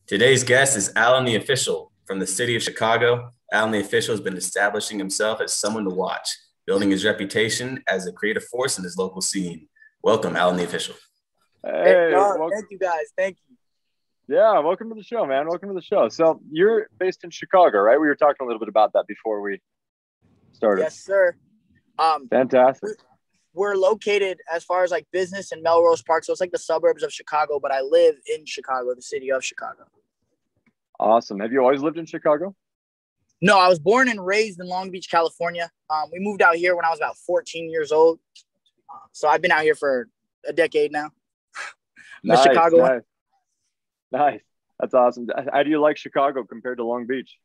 Today's guest is Alan the Official from the city of Chicago. Alan the Official has been establishing himself as someone to watch, building his reputation as a creative force in his local scene. Welcome, Alan the Official. Hey, thank you guys. Thank you. Yeah, welcome to the show, man. Welcome to the show. So you're based in Chicago, right? We were talking a little bit about that before we started. Yes, sir. Fantastic. We're located as far as like business in Melrose Park, so it's like the suburbs of Chicago, but I live in Chicago, the city of Chicago. Awesome. Have you always lived in Chicago? No, I was born and raised in Long Beach, California. We moved out here when I was about 14 years old. So I've been out here for a decade now. Nice, Chicago. Nice. That's awesome. How do you like Chicago compared to Long Beach?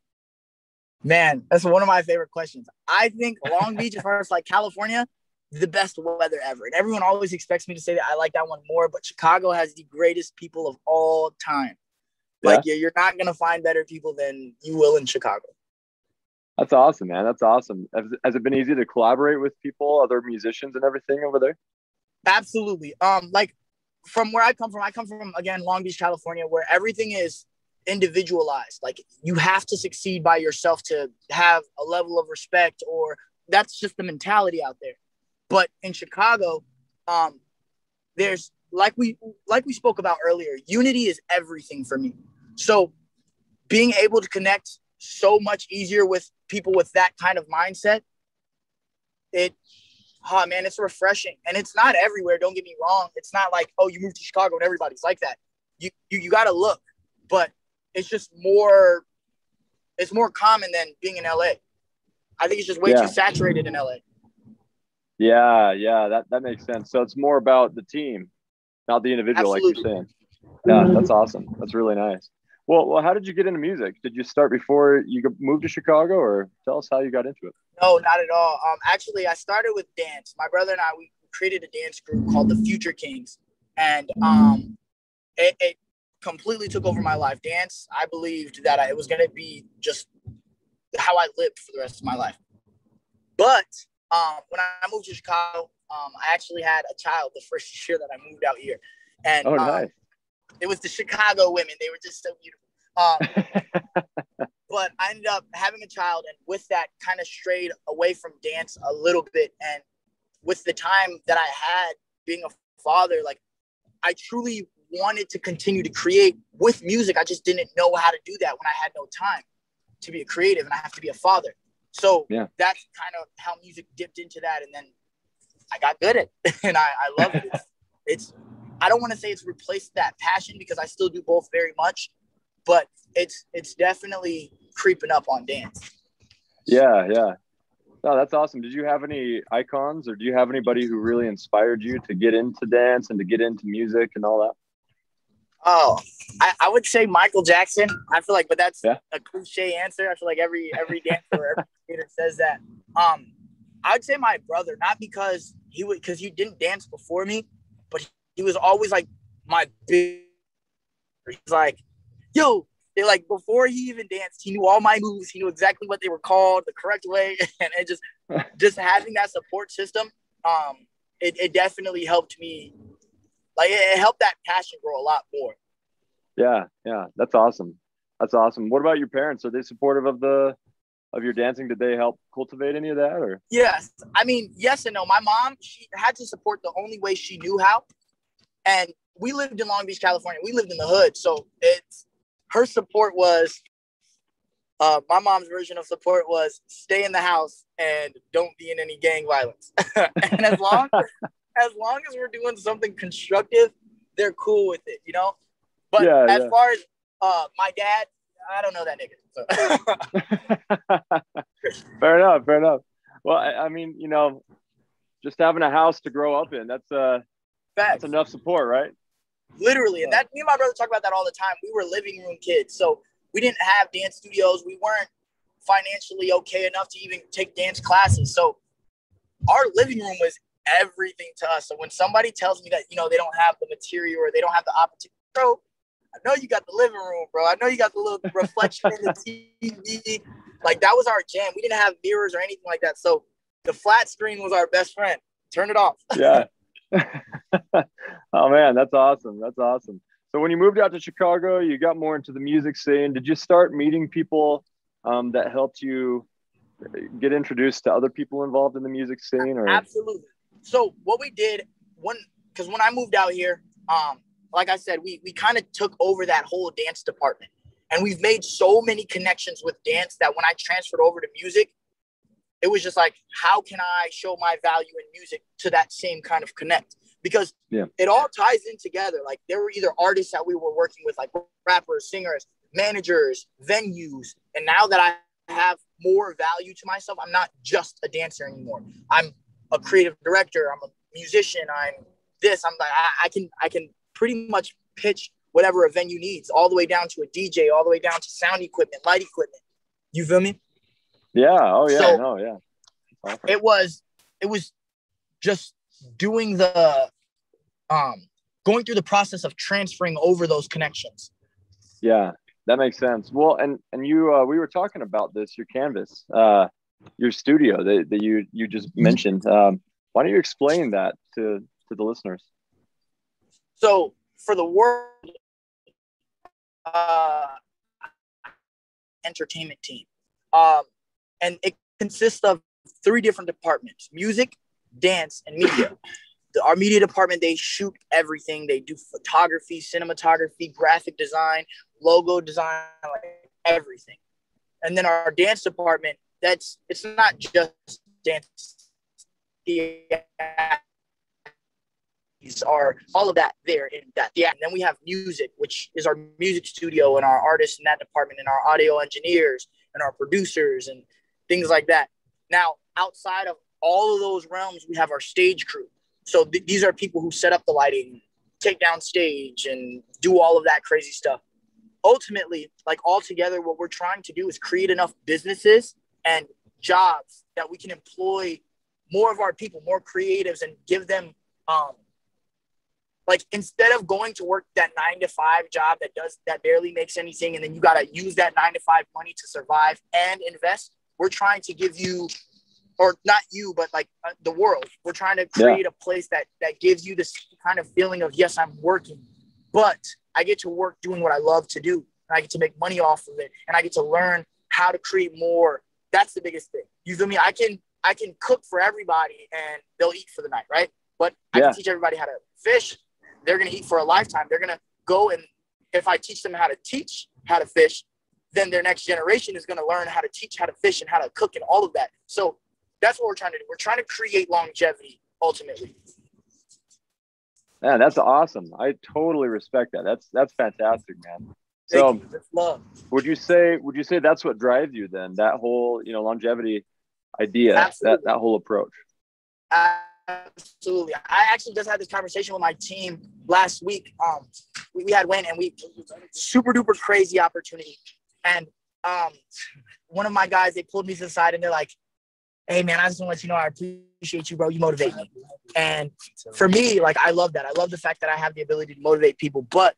Man, that's one of my favorite questions. I think Long Beach, as far as like California, the best weather ever. And everyone always expects me to say that I like that one more, but Chicago has the greatest people of all time. Like, you're not going to find better people than you will in Chicago. That's awesome, man. That's awesome. Has it been easy to collaborate with people, other musicians and everything over there? Absolutely. Like from where I come from, again, Long Beach, California, where everything is individualized. Like you have to succeed by yourself to have a level of respect, or that's just the mentality out there. But in Chicago, there's like we spoke about earlier, unity is everything for me. So being able to connect so much easier with people with that kind of mindset, it's refreshing. And it's not everywhere, don't get me wrong. It's not like, oh, you moved to Chicago and everybody's like that. You got to look, but it's just more common than being in LA. I think it's just way too saturated in LA. Yeah, that makes sense. So it's more about the team, not the individual. Absolutely. Like you're saying. Yeah, that's awesome. That's really nice. Well, how did you get into music? Did you start before you moved to Chicago, or tell us how you got into it? No, not at all. Actually, I started with dance. My brother and I, we created a dance group called the Future Kings, and it completely took over my life. Dance, I believed that it was going to be just how I lived for the rest of my life. But when I moved to Chicago, I actually had a child the first year that I moved out here, and nice. It was the Chicago women. They were just so beautiful. But I ended up having a child, and with that kind of strayed away from dance a little bit. And with the time that I had being a father, like I truly wanted to continue to create with music. I just didn't know how to do that when I had no time to be a creative, and I have to be a father. So that's kind of how music dipped into that. And then I got good at it, and I love it. It's I don't want to say it's replaced that passion, because I still do both very much, but it's definitely creeping up on dance. Yeah. No, that's awesome. Did you have any icons, or do you have anybody who really inspired you to get into dance and to get into music and all that? Oh, I would say Michael Jackson. I feel like, but that's a cliche answer. I feel like every dancer or every skater says that. I would say my brother, not because he didn't dance before me, but he was always like my big. He's like, yo, like before he even danced, he knew all my moves. He knew exactly what they were called, the correct way, and it just having that support system. It definitely helped me. Like it helped that passion grow a lot more. Yeah, that's awesome. That's awesome. What about your parents? Are they supportive of your dancing? Did they help cultivate any of that, or? Yes, I mean, yes and no. My mom, she had to support the only way she knew how, and we lived in Long Beach, California. We lived in the hood, so her support was. My mom's version of support was stay in the house and don't be in any gang violence. And as long as we're doing something constructive, they're cool with it, you know? But as far as my dad, I don't know that nigga. So. Fair enough. Well, I mean, you know, just having a house to grow up in, that's enough support, right? Literally. And me and my brother talk about that all the time. We were living room kids. So we didn't have dance studios. We weren't financially okay enough to even take dance classes. So our living room was everything to us. So when somebody tells me that, you know, they don't have the material or they don't have the opportunity, bro, I know you got the living room, bro. I know you got the little reflection in the TV. Like that was our jam. We didn't have mirrors or anything like that. So the flat screen was our best friend. Turn it off. Yeah. Oh man, that's awesome. So when you moved out to Chicago, you got more into the music scene. Did you start meeting people that helped you get introduced to other people involved in the music scene? Or Absolutely. So what we did because when I moved out here, like I said, we kind of took over that whole dance department, and we've made so many connections with dance that when I transferred over to music, it was just like, how can I show my value in music to that same kind of connect? Because it all ties in together. Like there were either artists that we were working with, like rappers, singers, managers, venues. And now that I have more value to myself, I'm not just a dancer anymore. I'm a creative director. I'm a musician. I'm this. I'm like, I can pretty much pitch whatever a venue needs, all the way down to a DJ, all the way down to sound equipment, light equipment. You feel me? Yeah. Oh yeah. So no. Yeah. Awesome. It was just doing the going through the process of transferring over those connections. Yeah, that makes sense. Well, and you we were talking about this, your canvas, your studio that you just mentioned. Why don't you explain that to the listeners? So for the world entertainment team, and it consists of 3 different departments: music, dance, and media. Our media department, they shoot everything. They do photography, cinematography, graphic design, logo design, like everything. And then our dance department, it's not just dance. Are all of that there in that. Yeah. And then we have music, which is our music studio and our artists in that department and our audio engineers and our producers and things like that. Now, outside of all of those realms, we have our stage crew. So these are people who set up the lighting, take down stage, and do all of that crazy stuff. Ultimately, like all together, what we're trying to do is create enough businesses and jobs that we can employ more of our people, more creatives, and give them, like instead of going to work that 9-to-5 job that barely makes anything, and then you got to use that 9-to-5 money to survive and invest. We're trying to give you, or not you, but like the world. We're trying to create a place that gives you this kind of feeling of, yes, I'm working, but I get to work doing what I love to do. And I get to make money off of it. And I get to learn how to create more. That's the biggest thing. You feel me? I can cook for everybody and they'll eat for the night, right? But I can teach everybody how to fish. They're going to eat for a lifetime. They're going to go, and if I teach them how to fish, then their next generation is going to learn how to teach how to fish and how to cook and all of that. So that's what we're trying to do. We're trying to create longevity ultimately. Man, that's awesome. I totally respect that. That's fantastic, man. So would you say that's what drives you then? That whole, longevity idea, that whole approach. Absolutely. I actually just had this conversation with my team last week. We had went and we super duper crazy opportunity. And one of my guys, they pulled me to the side and they're like, hey man, I just want to let you know I appreciate you, bro. You motivate me. And for me, like, I love that. I love the fact that I have the ability to motivate people, but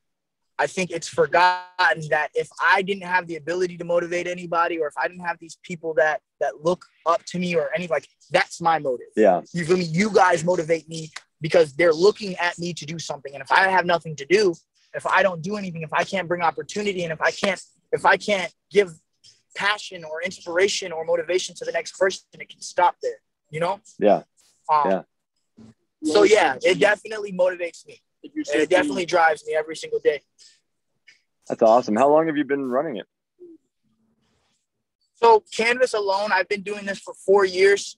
I think it's forgotten that if I didn't have the ability to motivate anybody, or if I didn't have these people that look up to me, or that's my motive. Yeah. You feel me? You guys motivate me because they're looking at me to do something. And if I have nothing to do, if I don't do anything, if I can't bring opportunity, and if I can't give passion or inspiration or motivation to the next person, it can stop there, Yeah. So yeah, it definitely motivates me. It definitely drives me every single day. That's awesome. How long have you been running it? So Canvas alone, I've been doing this for 4 years.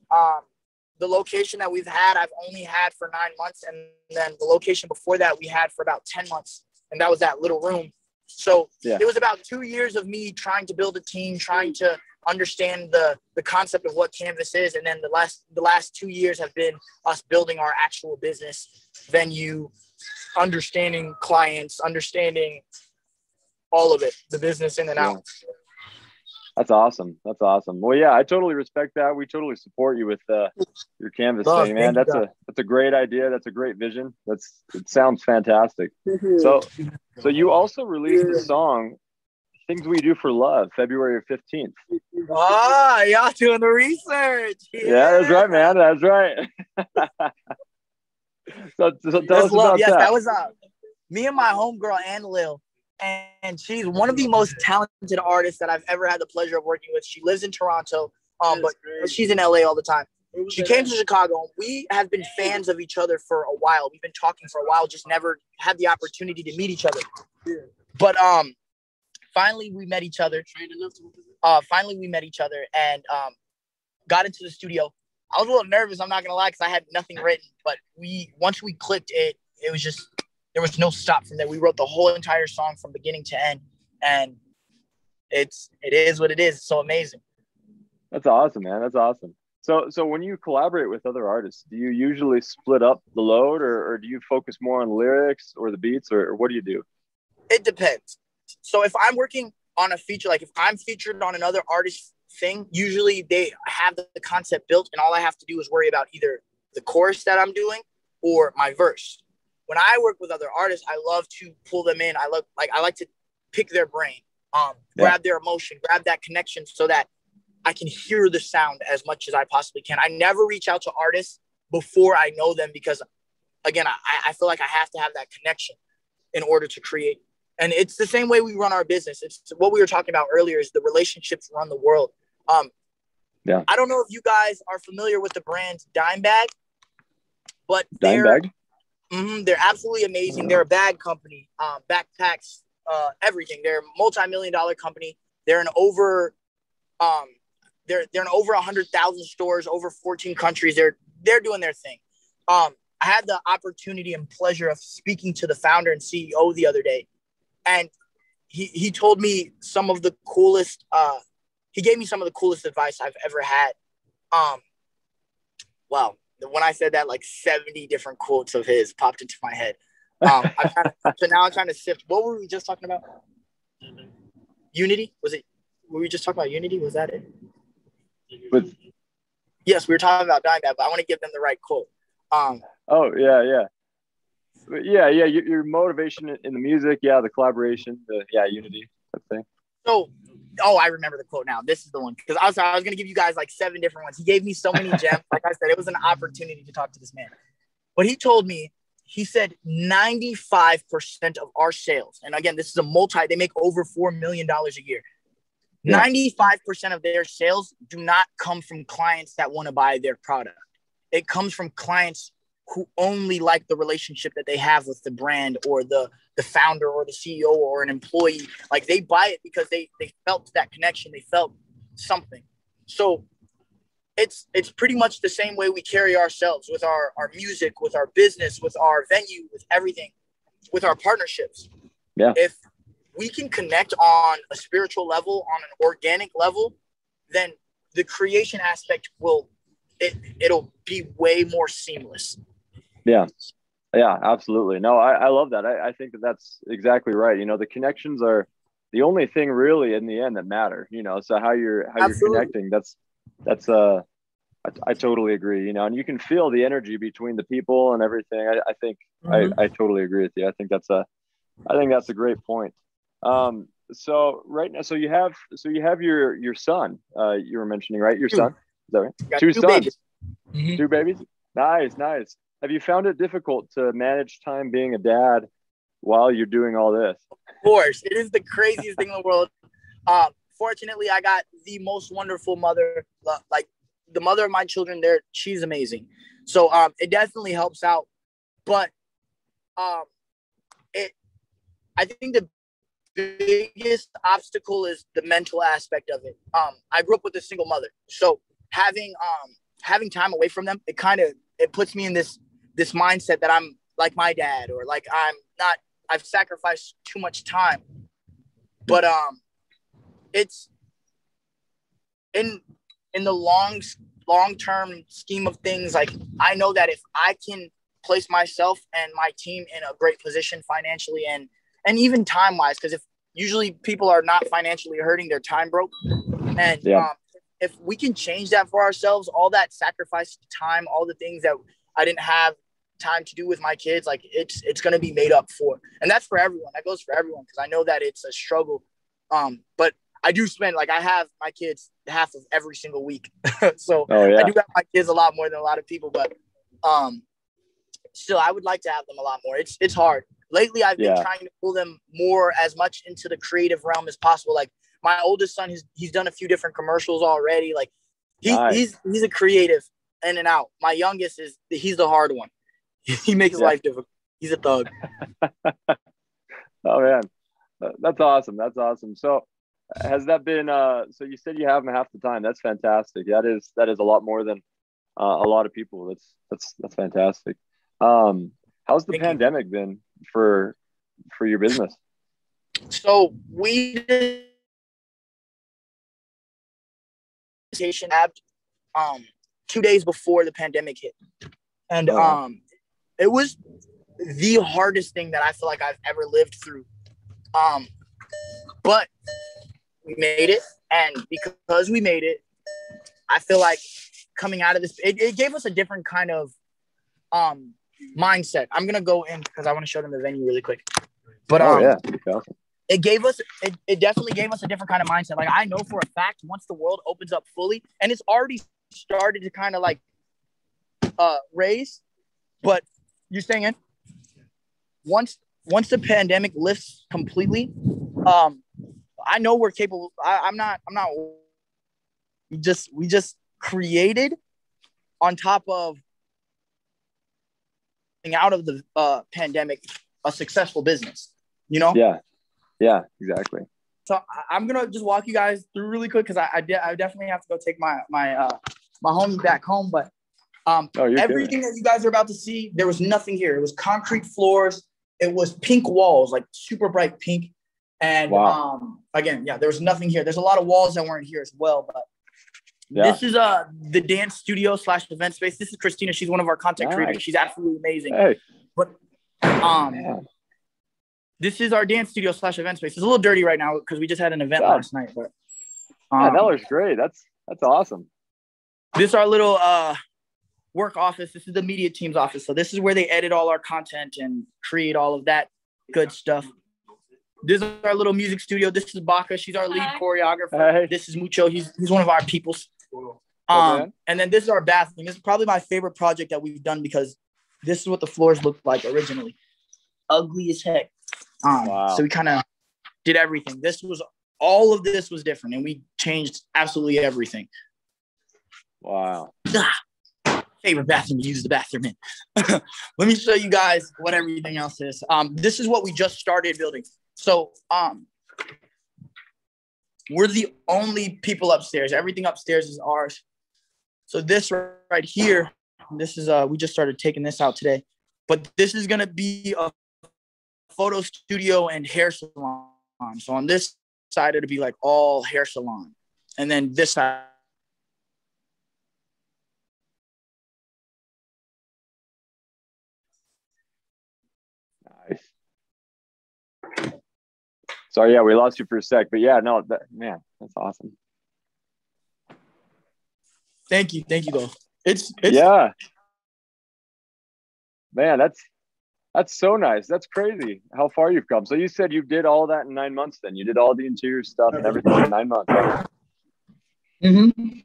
The location that we've had, I've only had for 9 months. And then the location before that we had for about 10 months. And that was that little room. So it was about 2 years of me trying to build a team, trying to understand the concept of what Canvas is. And then the last 2 years have been us building our actual business venue, understanding clients, understanding all of it, the business in and out. That's awesome. That's awesome. Well, yeah, I totally respect that. We totally support you with your Canvas thing, man. That's a great idea. That's a great vision. It sounds fantastic. So you also released the song Things We Do for Love, February 15th. Ah, y'all doing the research. Yeah, that's right, man. That's right. so tell us about that. Yes, that was me and my homegirl, Ann Lil, and she's one of the most talented artists that I've ever had the pleasure of working with. She lives in Toronto, but she's in LA all the time. She came to Chicago. We have been fans of each other for a while. We've been talking for a while, just never had the opportunity to meet each other. But finally we met each other. And got into the studio. I was a little nervous, I'm not gonna lie, because I had nothing written. But once we clicked, it was just, there was no stop from there. We wrote the whole entire song from beginning to end, and it is what it is. It's so amazing. That's awesome, man. That's awesome. So when you collaborate with other artists, do you usually split up the load, or do you focus more on lyrics or the beats, or what do you do? It depends. So if I'm working on a feature, like if I'm featured on another artist's thing, usually they have the concept built, and all I have to do is worry about either the chorus that I'm doing or my verse. When I work with other artists, I love to pull them in. I like to pick their brain, grab their emotion, grab that connection, so that I can hear the sound as much as I possibly can. I never reach out to artists before I know them, because again, I feel like I have to have that connection in order to create. And it's the same way we run our business. It's what we were talking about earlier, is the relationships run the world. I don't know if you guys are familiar with the brand Dimebag, but they're absolutely amazing. They're a bag company, backpacks, everything. They're a multi-million-dollar company. They're in over 100,000 stores, over 14 countries. They're doing their thing. I had the opportunity and pleasure of speaking to the founder and CEO the other day, and he told me some of the coolest. He gave me some of the coolest advice I've ever had. Wow. When I said that, like 70 different quotes of his popped into my head. So now I'm trying to sift. What were we just talking about? Unity? Were we just talking about unity? Was that it? Yes, we were talking about Dimebag, but I want to give them the right quote. Your motivation in the music, the collaboration, unity, that thing. So, I remember the quote now. This is the one, because I was going to give you guys like 7 different ones. He gave me so many gems. Like I said, it was an opportunity to talk to this man. But he told me, he said 95% of our sales, and again, this is they make over $4 million a year. 95% of their sales do not come from clients that want to buy their product. It comes from clients who only like the relationship that they have with the brand, or the founder, or the CEO, or an employee. Like, they buy it because they felt that connection. They felt something. So it's pretty much the same way we carry ourselves with our music, with our business, with our venue, with everything, with our partnerships. Yeah. If we can connect on a spiritual level, on an organic level, then the creation aspect it'll be way more seamless. Yeah, absolutely. No, I love that. I think that's exactly right. The connections are the only thing really in the end that matter, so how you're connecting, I totally agree, and you can feel the energy between the people and everything. I think I totally agree with you. I think that's a great point. So right now, so you have your son, you were mentioning, right? Your son, is that right? Two sons, babies. Mm-hmm. 2 babies. Nice. Have you found it difficult to manage time being a dad while you're doing all this? Of course, it is the craziest thing in the world. Fortunately, I got the most wonderful mother, like the mother of my children. She's amazing. So it definitely helps out. But I think the biggest obstacle is the mental aspect of it. I grew up with a single mother, so having time away from them, it puts me in this mindset that I'm like my dad, or like I've sacrificed too much time. But it's in the long-term scheme of things, like I know that if I can place myself and my team in a great position financially and even time-wise, because if usually people are not financially hurting, they're time broke. And if we can change that for ourselves, all that sacrificed time, all the things that I didn't have time to do with my kids, like it's going to be made up for. And that's for everyone. That goes for everyone, because I know that it's a struggle. But I do spend, like, I have my kids half of every single week. So I do have my kids a lot more than a lot of people, but still I would like to have them a lot more. It's hard. lately I've been trying to pull them more as much into the creative realm as possible. Like my oldest son, he's done a few different commercials already. Like he's a creative in and out. My youngest he's the hard one. He makes life difficult. He's a thug. Oh man, that's awesome. That's awesome. So has that been so you said you have them half the time. That's fantastic. That is a lot more than a lot of people. That's fantastic. How's the pandemic been for your business? So we did 2 days before the pandemic hit, and it was the hardest thing that I feel like I've ever lived through. But we made it, and because we made it, I feel like coming out of this, it gave us a different kind of mindset. I'm gonna go in because I want to show them the venue really quick. But it definitely gave us a different kind of mindset. Like I know for a fact, once the world opens up fully, and it's already started to kind of like raise, but you're staying in. Once the pandemic lifts completely, I know we're capable. I'm not. We just created on top of out of the pandemic a successful business. You know? Yeah, exactly. So I'm gonna just walk you guys through really quick because I definitely have to go take my homie back home. But everything that you guys are about to see, there was nothing here. It was concrete floors. It was pink walls, like super bright pink. And again, there was nothing here. There's a lot of walls that weren't here as well. But this is the dance studio / event space. This is Christina. She's one of our content creators. She's absolutely amazing. Hey. But this is our dance studio / event space. It's a little dirty right now because we just had an event last night. But that looks great. That's awesome. This is our little work office. This is the media team's office. So this is where they edit all our content and create all of that good stuff. This is our little music studio. This is Baca. She's our lead choreographer. Hey. This is Mucho. He's one of our peoples. And then this is our bathroom. This is probably my favorite project that we've done because this is what the floors looked like originally. Ugly as heck. So we kind of did everything. All of this was different, and we changed absolutely everything. Wow. Favorite bathroom to use the bathroom in. Let me show you guys what everything else is. This is what we just started building. So we're the only people upstairs. Everything upstairs is ours. So this right here, this is we just started taking this out today. But this is gonna be a photo studio and hair salon. So on this side, it'll be like all hair salon. And then this side. Nice. Sorry, we lost you for a sec, but man, that's awesome. Thank you though. It's man, that's so nice. That's crazy how far you've come. So you said you did all that in 9 months. Then you did all the interior stuff and everything in 9 months. Mm-hmm.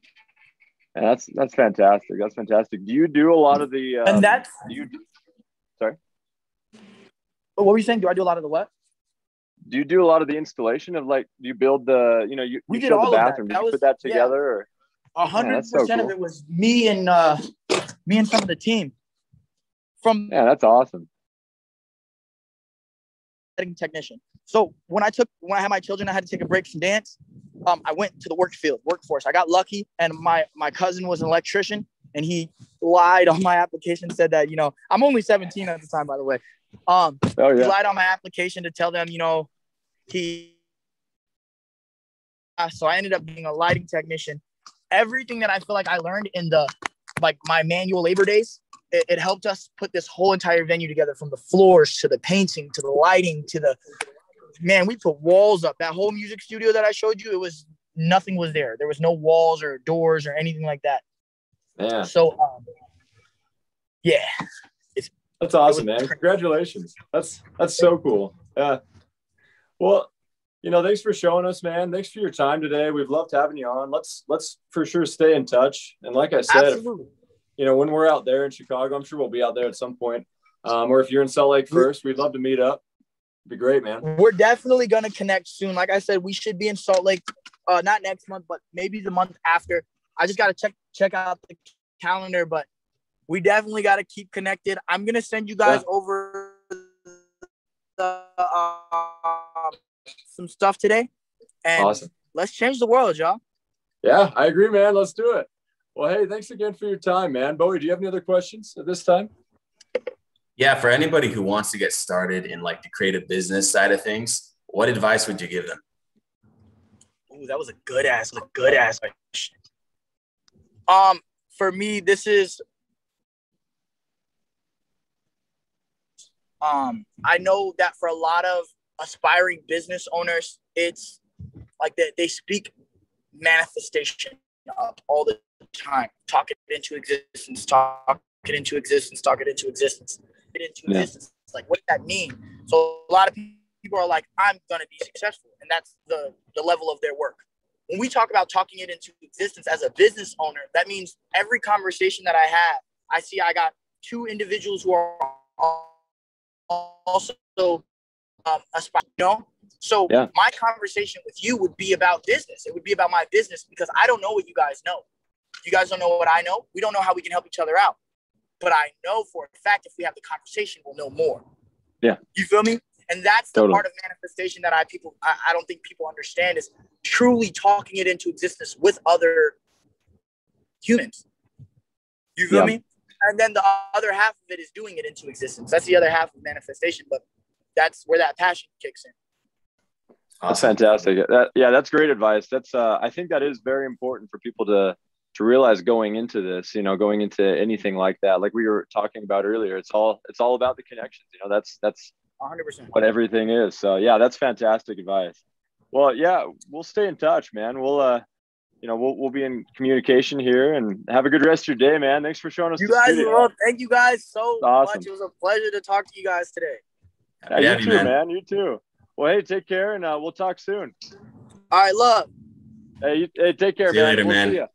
And that's fantastic. That's fantastic. Do you do a lot of the? And that's. Sorry. What were you saying? Do I do a lot of the what? Do you do a lot of the installation of like? Do you build the? We did all the bathroom. Of that. Did you put that together? 100% of it was me and some of the team. That's awesome. Technician. So when I had my children, I had to take a break from dance. I went to the workforce. I got lucky, and my cousin was an electrician, and he lied on my application, said that I'm only 17 at the time, by the way. He lied on my application to tell them so I ended up being a lighting technician. Everything that I feel like I learned in my manual labor days, it helped us put this whole entire venue together, from the floors to the painting to the lighting to we put walls up. That whole music studio that I showed you, nothing was there. There was no walls or doors or anything like that. Yeah. So, that's awesome, man. Congratulations. That's so cool. Yeah. Well, thanks for showing us, man. Thanks for your time today. We've loved having you on. Let's for sure stay in touch. And like I said, when we're out there in Chicago, I'm sure we'll be out there at some point. Or if you're in Salt Lake first, we'd love to meet up. It'd be great, man. We're definitely going to connect soon. Like I said, we should be in Salt Lake, not next month, but maybe the month after. I just got to check out the calendar, but we definitely got to keep connected. I'm going to send you guys over some stuff today. And awesome. Let's change the world, y'all. Yeah, I agree, man. Let's do it. Well, hey, thanks again for your time, man. Bowie, do you have any other questions at this time? Yeah, for anybody who wants to get started in like the creative business side of things, what advice would you give them? Ooh, that was a good ass question. For me, this is I know that for a lot of aspiring business owners, it's like they speak manifestation up all the time. Talk it into existence, talk it into existence, talk it into existence. Existence. Like, what does that mean? So a lot of people are like, I'm going to be successful. And that's the level of their work. When we talk about talking it into existence as a business owner, that means every conversation that I have, I see I got two individuals who are also aspiring, you know? So my conversation with you would be about business. It would be about my business because I don't know what you guys know. You guys don't know what I know. We don't know how we can help each other out. But I know for a fact if we have the conversation, we'll know more. Yeah. You feel me? And that's the part of manifestation that I don't think people understand is truly talking it into existence with other humans. You feel me? And then the other half of it is doing it into existence. That's the other half of manifestation, but that's where that passion kicks in. That's fantastic. That's great advice. That's I think that is very important for people to realize going into this, you know, going into anything like that. Like we were talking about earlier, it's all about the connections. You know, that's 100% what everything is. So yeah, that's fantastic advice. Well, yeah, we'll stay in touch, man. We'll we'll be in communication here, and have a good rest of your day, man. Thanks for showing us you the guys. studio. Thank you guys so much. It was a pleasure to talk to you guys today. Yeah, you too, man. You too. Well, hey, take care, and we'll talk soon. All right, love. Hey, take care, see you man. later, man. See ya.